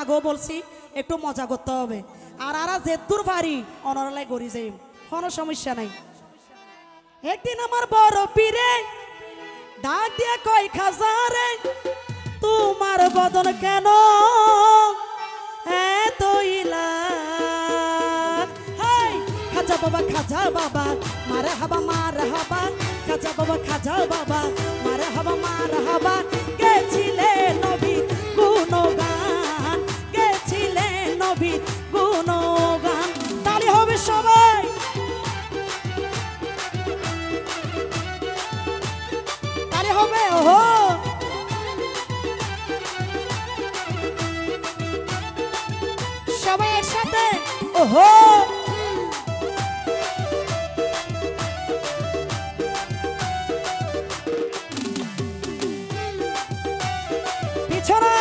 আগেও বলছি একটু মজা করতে হবে আর আরা যেদূর পারি অনরালাই গড়ি যাই কোনো সমস্যা নাই একদিন আমার বড় পীরে ডাক দিয়া কয় খাজারে তোমার বদন কেন এত ইলা হাই খাজা বাবা মারে হাবা খাজা বাবা মারে হাবা গেছিলে নবী গুণগান গেছিলে নবী গুণগান তালি হবে সবাই তালি হবে ওহো সবাই একসাথে ওহো পিছনে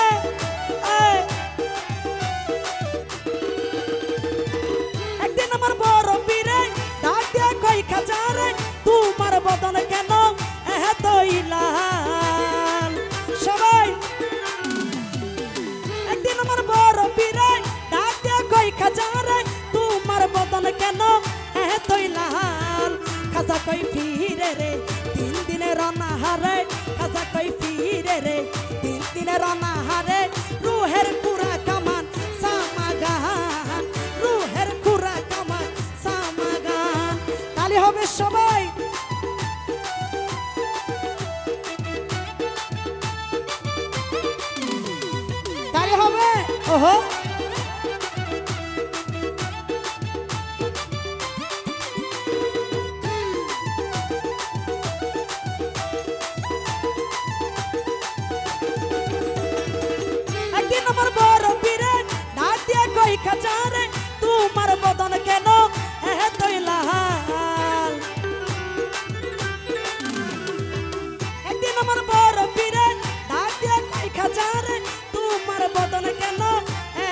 একদিন আমার বড় পীরে ডাক দিয়া কই খাজারে তোমার বদন কেন এত লাল সবাই একদিন আমার বড় পীরে ডাক দিয়া কই খাজারে তোমার বদন কেন এত লাল খাজা কই ফিরে রে 3 দিনের অনাহারে খাজা কই ফিরে রে 3 দিনের অনাহারে রুহের পুরা কামান সামাগান রুহের পুরা কামান সামাগান তালি হবে সবাই তালি হবে ওহো আমার বড় পীরে ডাক দিয়া কই খাজারে তোমার বদন কেন এতই লাল একদিন আমার বড় পীরে ডাক দিয়া কই খাজারে তোমার বদন কেন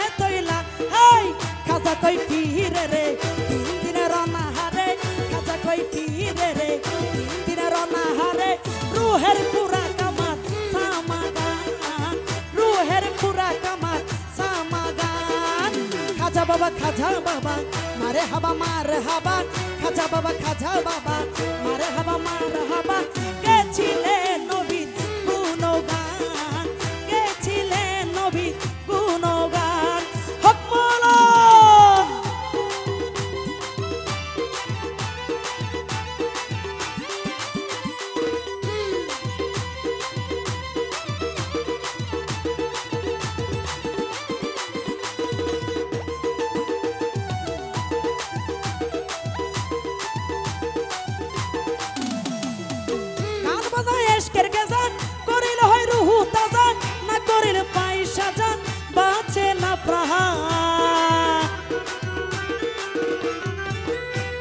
এতই লাল হাই খাজা কই ফিরে রে 3 দিনের অনাহারে খাজা কই ফিরে রে 3 দিনের অনাহারে রুহের পুরা কামার সামাগান রুহের পুরা কামার সামাগান খাজা বাবা মারে হাবা খাজা বাবা মারে হাবা গেছিলে নবী গুণগান গেছিলে নবী গুণগান হক মাওলা এশকের গেজান করিল হয় রুহু তাজা না করিল পয়সা জান বাঁচে না প্রাণ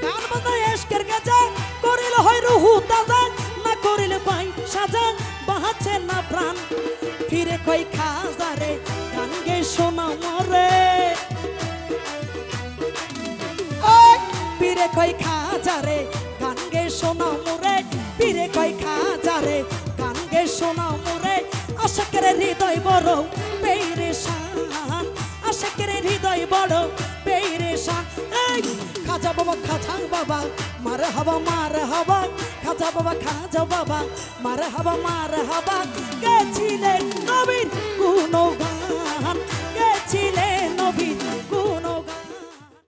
গান বাজনা এশকের গেজান করিল হয় রুহু তাজা না করিল পয়সা জান বাঁচে না প্রাণ ফিরে কই খাজারে গান গে শোনা মরে ফিরে কই খাজারে গান গে শোনা মরে পীরে কই খাজারে গান গে শোনা মোরে আশাকের হৃদয় বড় পেরেশান আশাকের হৃদয় বড় পেরেশান এই খাজা বাবা মার হাবা খাজা বাবা মার হাবা গেছিলেন